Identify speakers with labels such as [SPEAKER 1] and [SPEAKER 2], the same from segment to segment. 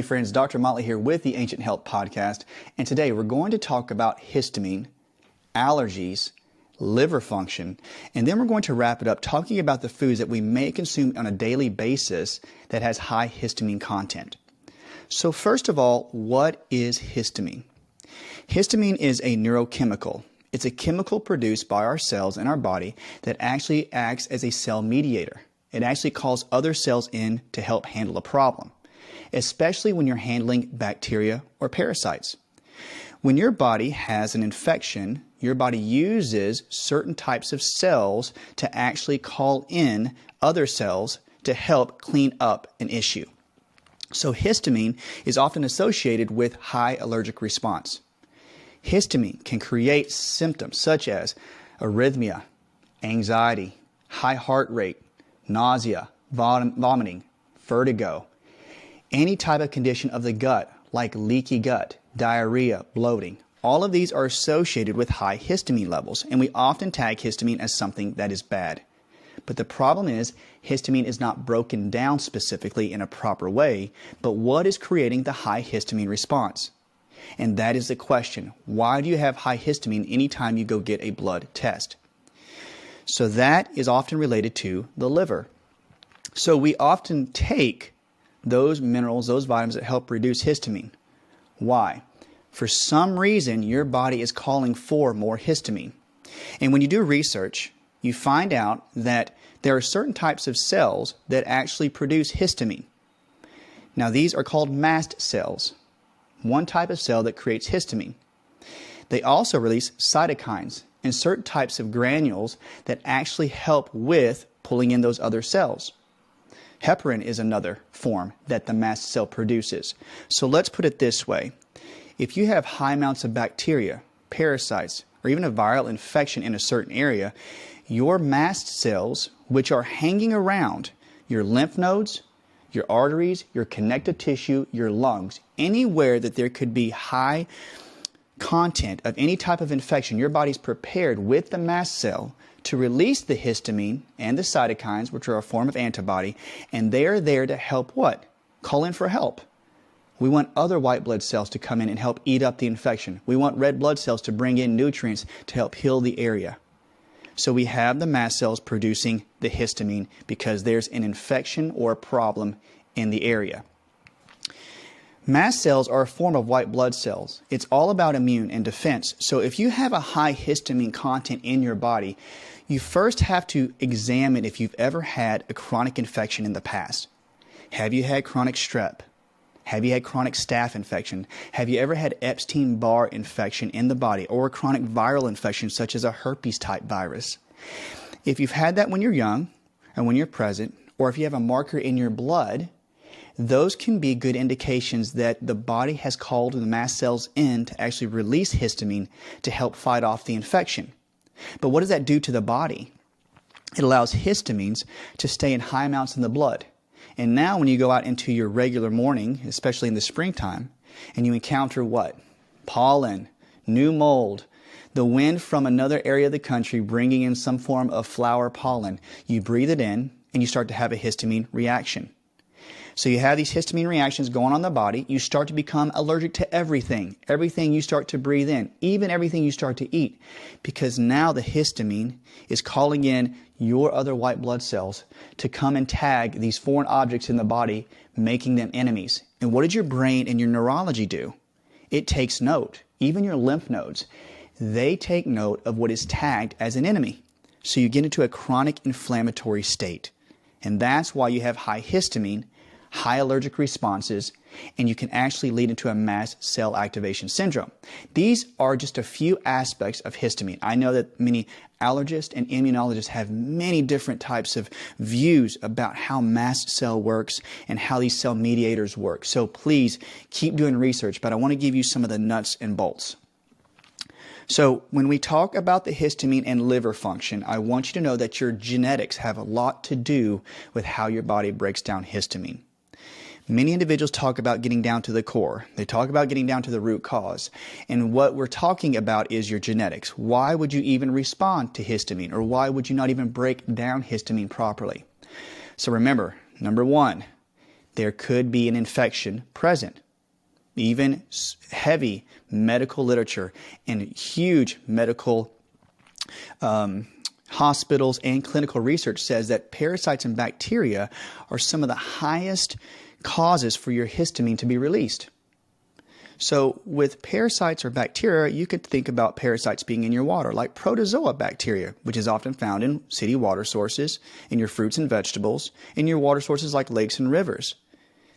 [SPEAKER 1] friends, Dr. Motley here with the Ancient Health Podcast, and today we're going to talk about histamine, allergies, liver function, and then we're going to wrap it up talking about the foods that we may consume on a daily basis that has high histamine content. So first of all, what is histamine? Histamine is a neurochemical. It's a chemical produced by our cells in our body that actually acts as a cell mediator. It actually calls other cells in to help handle a problem, especially when you're handling bacteria or parasites. When your body has an infection, your body uses certain types of cells to actually call in other cells to help clean up an issue. So histamine is often associated with high allergic response. Histamine can create symptoms such as arrhythmia, anxiety, high heart rate, nausea, vomiting, vertigo, any type of condition of the gut like leaky gut, diarrhea, bloating. All of these are associated with high histamine levels, and we often tag histamine as something that is bad. But the problem is histamine is not broken down specifically in a proper way, but what is creating the high histamine response? And that is the question. Why do you have high histamine anytime you go get a blood test? So that is often related to the liver. So we often take those minerals, those vitamins that help reduce histamine. Why? For some reason, your body is calling for more histamine. And when you do research, you find out that there are certain types of cells that actually produce histamine. Now, these are called mast cells. One type of cell that creates histamine. They also release cytokines and certain types of granules that actually help with pulling in those other cells. Heparin is another form that the mast cell produces. So let's put it this way. If you have high amounts of bacteria, parasites, or even a viral infection in a certain area, your mast cells, which are hanging around your lymph nodes, your arteries, your connective tissue, your lungs, anywhere that there could be high content of any type of infection, your body's prepared with the mast cell to release the histamine and the cytokines, which are a form of antibody, and they are there to help what? Call in for help. We want other white blood cells to come in and help eat up the infection. We want red blood cells to bring in nutrients to help heal the area. So we have the mast cells producing the histamine because there's an infection or a problem in the area. Mast cells are a form of white blood cells. It's all about immune and defense. So if you have a high histamine content in your body, you first have to examine if you've ever had a chronic infection in the past. Have you had chronic strep? Have you had chronic staph infection? Have you ever had Epstein-Barr infection in the body or a chronic viral infection such as a herpes-type virus? If you've had that when you're young and when you're present, or if you have a marker in your blood, those can be good indications that the body has called the mast cells in to actually release histamine to help fight off the infection. But what does that do to the body? It allows histamines to stay in high amounts in the blood. And now when you go out into your regular morning, especially in the springtime, and you encounter what? Pollen, new mold, the wind from another area of the country bringing in some form of flower pollen, you breathe it in and you start to have a histamine reaction. So you have these histamine reactions going on in the body. You start to become allergic to everything. Everything you start to breathe in, even everything you start to eat. Because now the histamine is calling in your other white blood cells to come and tag these foreign objects in the body, making them enemies. And what did your brain and your neurology do? It takes note. Even your lymph nodes, they take note of what is tagged as an enemy. So you get into a chronic inflammatory state. And that's why you have high histamine, high allergic responses, and you can actually lead into a mast cell activation syndrome. These are just a few aspects of histamine. I know that many allergists and immunologists have many different types of views about how mast cell works and how these cell mediators work. So please keep doing research, but I want to give you some of the nuts and bolts. So when we talk about the histamine and liver function, I want you to know that your genetics have a lot to do with how your body breaks down histamine. Many individuals talk about getting down to the core. They talk about getting down to the root cause. And what we're talking about is your genetics. Why would you even respond to histamine? Or why would you not even break down histamine properly? So remember, number one, There could be an infection present. Even heavy medical literature and huge medical hospitals and clinical research says that parasites and bacteria are some of the highest causes for your histamine to be released. So with parasites or bacteria, you could think about parasites being in your water, like protozoa bacteria, which is often found in city water sources, in your fruits and vegetables, in your water sources like lakes and rivers.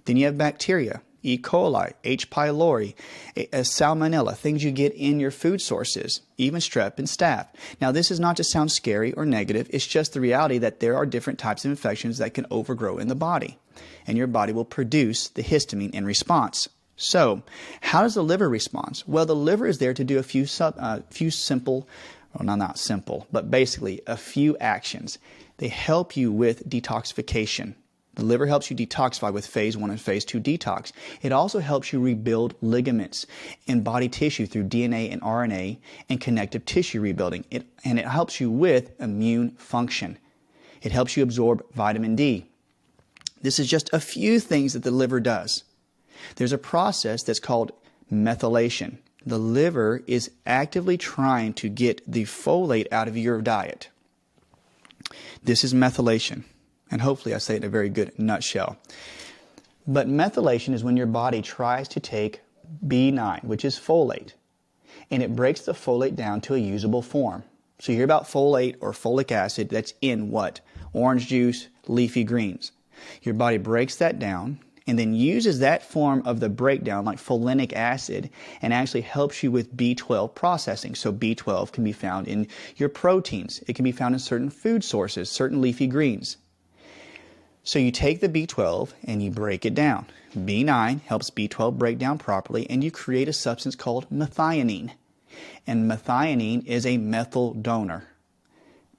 [SPEAKER 1] Then you have bacteria, E. coli, H. pylori, salmonella, things you get in your food sources, even strep and staph. Now, this is not to sound scary or negative. It's just the reality that there are different types of infections that can overgrow in the body, and your body will produce the histamine in response. So, how does the liver respond? Well, the liver is there to do a few simple, well, not simple, but basically a few actions. They help you with detoxification. The liver helps you detoxify with phase 1 and phase 2 detox. It also helps you rebuild ligaments and body tissue through DNA and RNA and connective tissue rebuilding. And it helps you with immune function. It helps you absorb vitamin D. This is just a few things that the liver does. There's a process that's called methylation. The liver is actively trying to get the folate out of your diet. This is methylation. And hopefully I say it in a very good nutshell. But methylation is when your body tries to take B9, which is folate, and it breaks the folate down to a usable form. So you hear about folate or folic acid that's in what? Orange juice, leafy greens. Your body breaks that down and then uses that form of the breakdown, like folinic acid, and actually helps you with B12 processing. So B12 can be found in your proteins. It can be found in certain food sources, certain leafy greens. So you take the B12 and you break it down. B9 helps B12 break down properly, and you create a substance called methionine. And methionine is a methyl donor.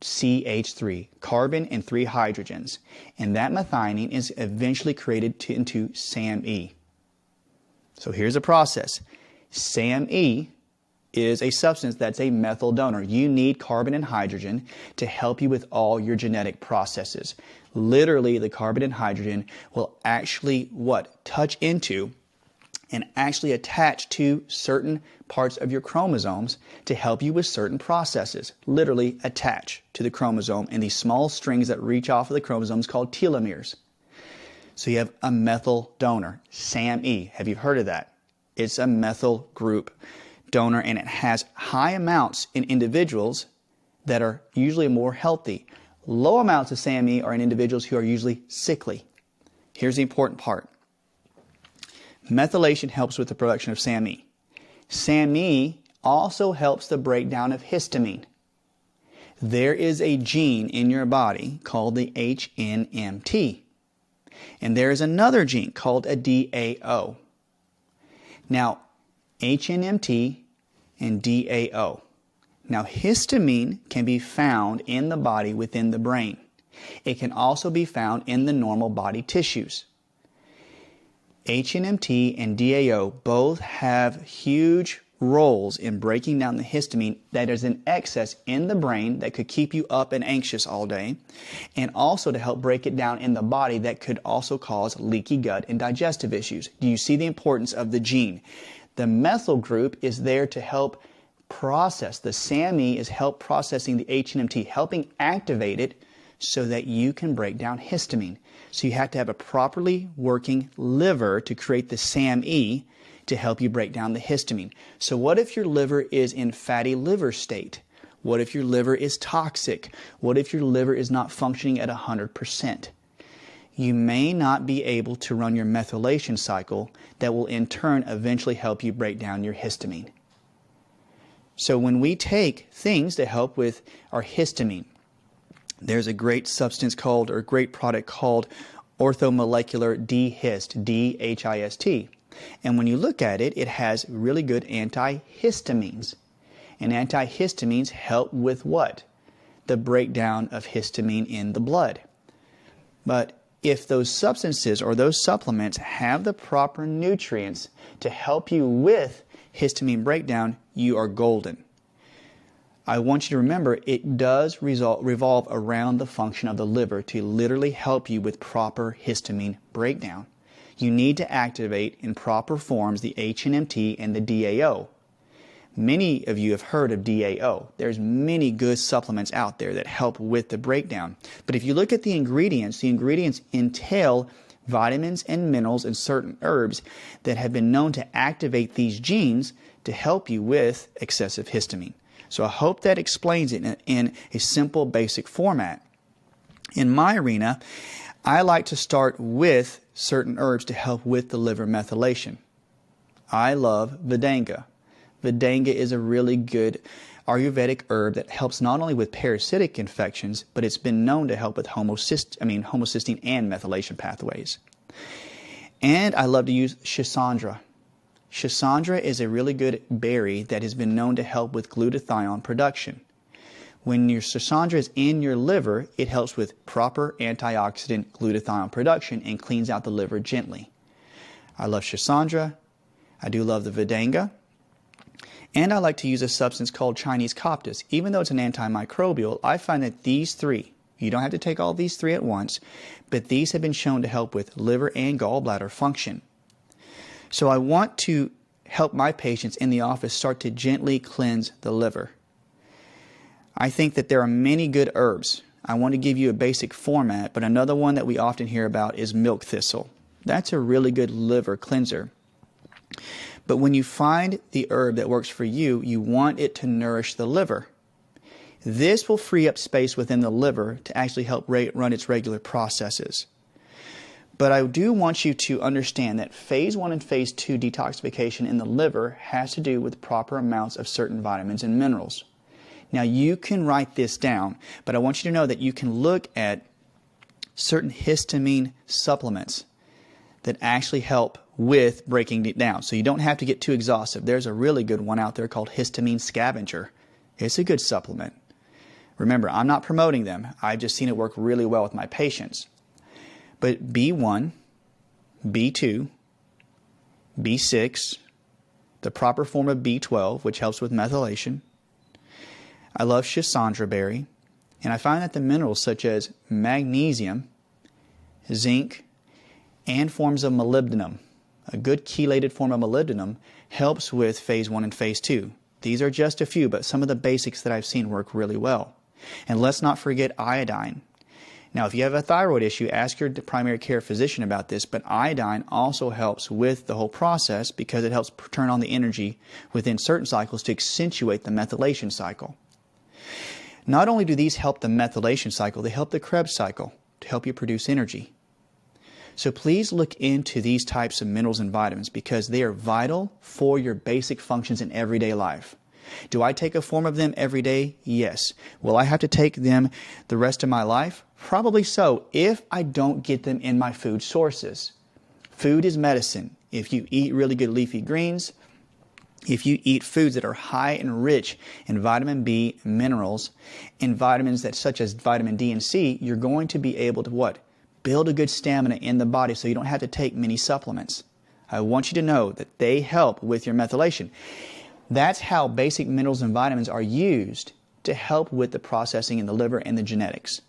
[SPEAKER 1] CH3, carbon and 3 hydrogens. And that methionine is eventually created into SAMe. So here's a process. SAMe is a substance that's a methyl donor. You need carbon and hydrogen to help you with all your genetic processes. Literally, the carbon and hydrogen will actually touch into and actually attach to certain parts of your chromosomes to help you with certain processes. Literally attach to the chromosome and these small strings that reach off of the chromosomes called telomeres. So you have a methyl donor, SAMe. Have you heard of that? It's a methyl group donor, and it has high amounts in individuals that are usually more healthy. Low amounts of SAMe are in individuals who are usually sickly. Here's the important part. Methylation helps with the production of SAMe. SAMe also helps the breakdown of histamine. There is a gene in your body called the HNMT. And there is another gene called a DAO. Now, HNMT and DAO. Now, histamine can be found in the body within the brain. It can also be found in the normal body tissues. HNMT and DAO both have huge roles in breaking down the histamine that is in excess in the brain that could keep you up and anxious all day, and also to help break it down in the body that could also cause leaky gut and digestive issues. Do you see the importance of the gene? The methyl group is there to help process. The SAMe is help processing the HNMT, helping activate it so that you can break down histamine. So you have to have a properly working liver to create the SAMe to help you break down the histamine. So what if your liver is in fatty liver state? What if your liver is toxic? What if your liver is not functioning at 100%? You may not be able to run your methylation cycle that will in turn eventually help you break down your histamine. So when we take things to help with our histamine, there's a great substance called, or a great product called orthomolecular D-Hist, D-H-I-S-T. And when you look at it, it has really good antihistamines. And antihistamines help with what? The breakdown of histamine in the blood. But if those substances or those supplements have the proper nutrients to help you with histamine breakdown, you are golden. I want you to remember it does revolve around the function of the liver to literally help you with proper histamine breakdown. you need to activate in proper forms the HNMT and the DAO. Many of you have heard of DAO. There's many good supplements out there that help with the breakdown. But if you look at the ingredients entail vitamins and minerals and certain herbs that have been known to activate these genes to help you with excessive histamine. So I hope that explains it in a simple, basic format. In my arena, I like to start with certain herbs to help with the liver methylation. I love Vidanga. Vidanga is a really good Ayurvedic herb that helps not only with parasitic infections, but it's been known to help with homocysteine and methylation pathways. And I love to use Schisandra. Schisandra is a really good berry that has been known to help with glutathione production. When your Schisandra is in your liver, it helps with proper antioxidant glutathione production and cleans out the liver gently. I love Schisandra. I do love the Vidanga. And I like to use a substance called Chinese coptis. Even though it's an antimicrobial, I find that these three, you don't have to take all these three at once, but these have been shown to help with liver and gallbladder function. So I want to help my patients in the office start to gently cleanse the liver. I think that there are many good herbs. I want to give you a basic format, but another one that we often hear about is milk thistle. That's a really good liver cleanser. But when you find the herb that works for you, you want it to nourish the liver. This will free up space within the liver to actually help run its regular processes. But I do want you to understand that phase 1 and phase 2 detoxification in the liver has to do with proper amounts of certain vitamins and minerals. Now you can write this down, but I want you to know that you can look at certain histamine supplements that actually help with breaking it down. So you don't have to get too exhaustive. There's a really good one out there called Histamine Scavenger. It's a good supplement. Remember, I'm not promoting them. I've just seen it work really well with my patients. But B1, B2, B6, the proper form of B12, which helps with methylation. I love Schisandra berry, and I find that the minerals such as magnesium, zinc, and forms of molybdenum, a good chelated form of molybdenum, helps with phase 1 and phase 2. These are just a few, but some of the basics that I've seen work really well. And let's not forget iodine. Now, if you have a thyroid issue, ask your primary care physician about this, but iodine also helps with the whole process because it helps turn on the energy within certain cycles to accentuate the methylation cycle. Not only do these help the methylation cycle, they help the Krebs cycle to help you produce energy. So please look into these types of minerals and vitamins because they are vital for your basic functions in everyday life. Do I take a form of them every day? Yes. Will I have to take them the rest of my life? Probably so, if I don't get them in my food sources. Food is medicine. If you eat really good leafy greens, if you eat foods that are high and rich in vitamin B, minerals, and vitamins that such as vitamin D and C, you're going to be able to what? Build a good stamina in the body so you don't have to take many supplements. I want you to know that they help with your methylation. That's how basic minerals and vitamins are used to help with the processing in the liver and the genetics.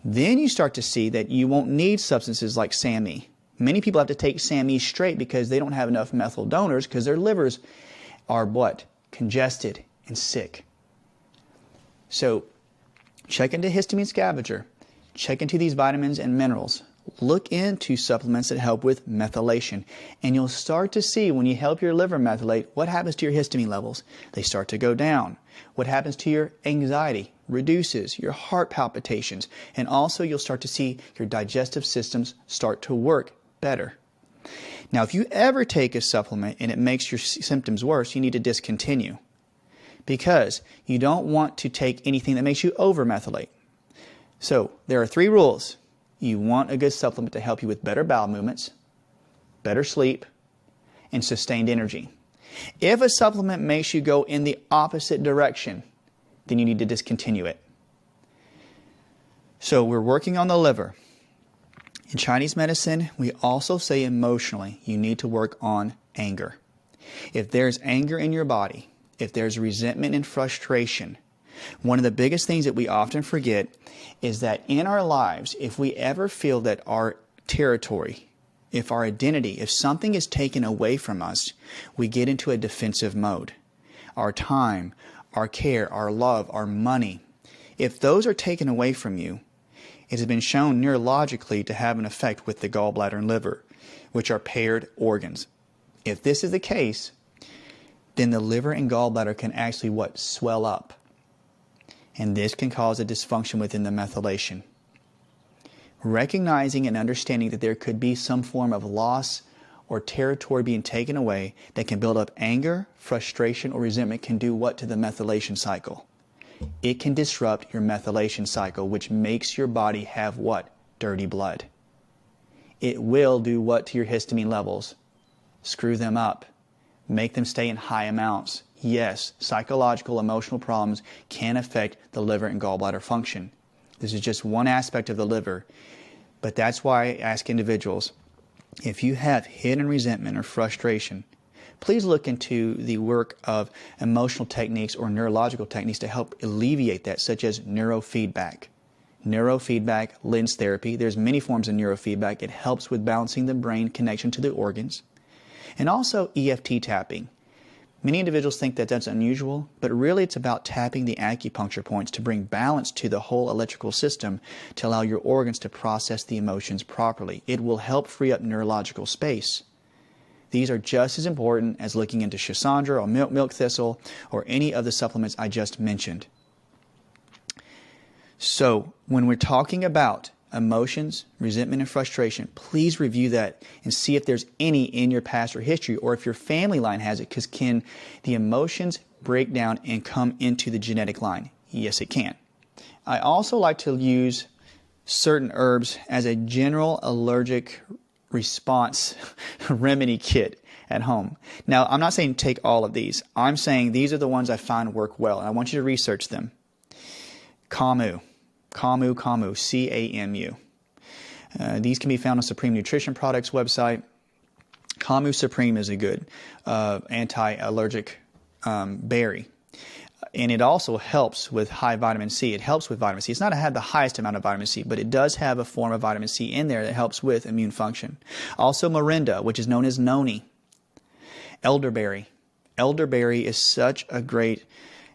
[SPEAKER 1] Then you start to see that you won't need substances like SAMe. Many people have to take SAMe straight because they don't have enough methyl donors because their livers are what? Congested and sick. So check into Histamine Scavenger. Check into these vitamins and minerals. Look into supplements that help with methylation. And you'll start to see when you help your liver methylate, what happens to your histamine levels? They start to go down. What happens to your anxiety? Reduces your heart palpitations. And also you'll start to see your digestive systems start to work better. Now, if you ever take a supplement and it makes your symptoms worse, you need to discontinue. Because you don't want to take anything that makes you over-methylate. So, there are 3 rules. You want a good supplement to help you with better bowel movements, better sleep, and sustained energy. If a supplement makes you go in the opposite direction, then you need to discontinue it. So we're working on the liver. In Chinese medicine, we also say emotionally, you need to work on anger. If there's anger in your body, if there's resentment and frustration, one of the biggest things that we often forget is that in our lives, if we ever feel that our territory if our identity, if something is taken away from us, we get into a defensive mode. Our time, our care, our love, our money, if those are taken away from you, it has been shown neurologically to have an effect with the gallbladder and liver, which are paired organs. If this is the case, then the liver and gallbladder can actually swell up. And this can cause a dysfunction within the methylation. Recognizing and understanding that there could be some form of loss or territory being taken away that can build up anger, frustration, or resentment can do what to the methylation cycle? It can disrupt your methylation cycle, which makes your body have what? Dirty blood. It will do what to your histamine levels? Screw them up. Make them stay in high amounts. Yes, psychological, emotional problems can affect the liver and gallbladder function. This is just one aspect of the liver. But that's why I ask individuals, if you have hidden resentment or frustration, please look into the work of emotional techniques or neurological techniques to help alleviate that, such as neurofeedback. Neurofeedback, lens therapy. There's many forms of neurofeedback. It helps with balancing the brain connection to the organs. And also EFT tapping. Many individuals think that that's unusual, but really it's about tapping the acupuncture points to bring balance to the whole electrical system to allow your organs to process the emotions properly. It will help free up neurological space. These are just as important as looking into Schisandra or milk thistle or any of the supplements I just mentioned. So when we're talking about emotions, resentment, and frustration, please review that and see if there's any in your past or history, or if your family line has it, because can the emotions break down and come into the genetic line? Yes, it can. I also like to use certain herbs as a general allergic response remedy kit at home. Now, I'm not saying take all of these. I'm saying these are the ones I find work well, and I want you to research them. Camu, C-A-M-U. These can be found on Supreme Nutrition Products website. Camu Supreme is a good anti-allergic berry. And it also helps with high vitamin C. It helps with vitamin C. It's not had the highest amount of vitamin C, but it does have a form of vitamin C in there that helps with immune function. Also morinda, which is known as noni. Elderberry. Elderberry is such a great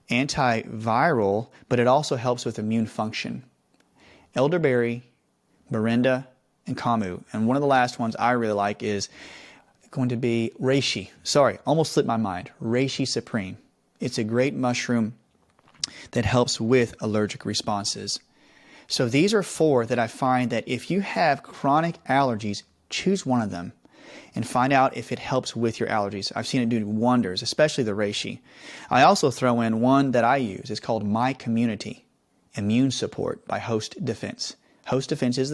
[SPEAKER 1] antiviral, but it also helps with immune function. Elderberry, morinda, and camu. And one of the last ones I really like is going to be reishi. Sorry, almost slipped my mind. Reishi Supreme. It's a great mushroom that helps with allergic responses. So these are 4 that I find that if you have chronic allergies, choose one of them and find out if it helps with your allergies. I've seen it do wonders, especially the reishi. I also throw in one that I use. It's called MyCommunity, Immune Support by Host Defense. Host Defense is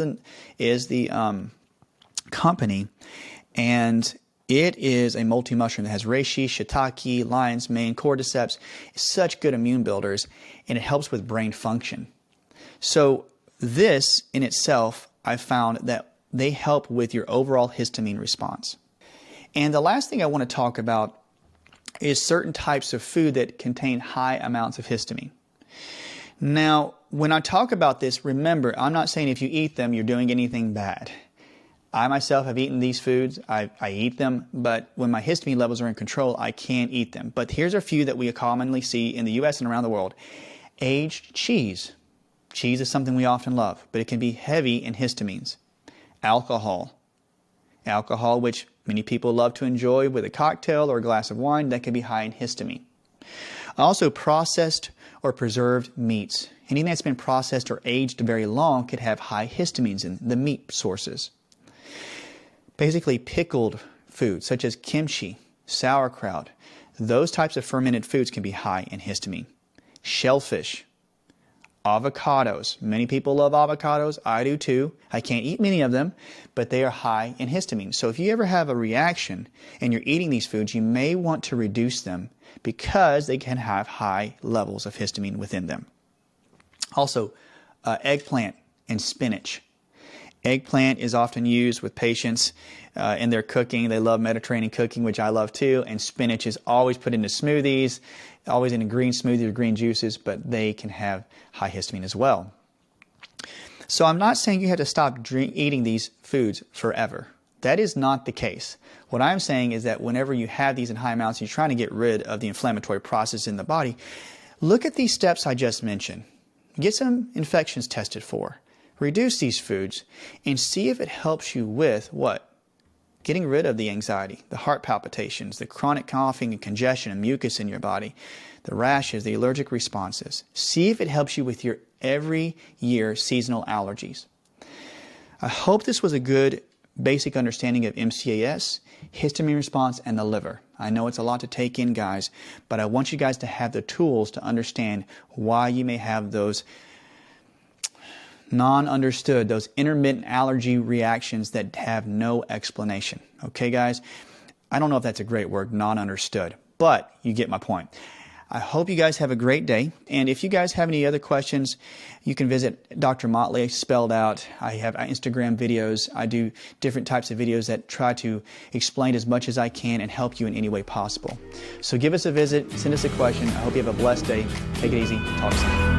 [SPEAKER 1] the company, and it is a multi-mushroom that has reishi, shiitake, lion's mane, cordyceps. It's such good immune builders, and it helps with brain function. So this in itself, I've found that they help with your overall histamine response. And the last thing I want to talk about is certain types of food that contain high amounts of histamine. Now, when I talk about this, remember, I'm not saying if you eat them, you're doing anything bad. I myself have eaten these foods. I eat them, but when my histamine levels are in control, I can't eat them. But here's a few that we commonly see in the U.S. and around the world. Aged cheese. Cheese is something we often love, but it can be heavy in histamines. Alcohol. Alcohol, which many people love to enjoy with a cocktail or a glass of wine, that can be high in histamine. Also, processed or preserved meats. Anything that's been processed or aged very long could have high histamines in the meat sources. Basically, pickled foods such as kimchi, sauerkraut, those types of fermented foods can be high in histamine. Shellfish, avocados. Many people love avocados. I do too. I can't eat many of them, but they are high in histamine. So if you ever have a reaction and you're eating these foods, you may want to reduce them because they can have high levels of histamine within them. Also, eggplant and spinach. Eggplant is often used with patients in their cooking. They love Mediterranean cooking, which I love too. And spinach is always put into smoothies, always in a green smoothie or green juices, but they can have high histamine as well. So I'm not saying you have to stop eating these foods forever. That is not the case. What I'm saying is that whenever you have these in high amounts, you're trying to get rid of the inflammatory process in the body, look at these steps I just mentioned. Get some infections tested for. Reduce these foods and see if it helps you with what? Getting rid of the anxiety, the heart palpitations, the chronic coughing and congestion and mucus in your body, the rashes, the allergic responses. See if it helps you with your every year seasonal allergies. I hope this was a good basic understanding of MCAS, histamine response, and the liver. I know it's a lot to take in, guys, but I want you guys to have the tools to understand why you may have those non-understood, those intermittent allergy reactions that have no explanation. Okay, guys? I don't know if that's a great word, non-understood, but you get my point. I hope you guys have a great day. And if you guys have any other questions, you can visit Dr. Motley, spelled out. I have Instagram videos. I do different types of videos that try to explain as much as I can and help you in any way possible. So give us a visit, send us a question. I hope you have a blessed day. Take it easy. Talk soon.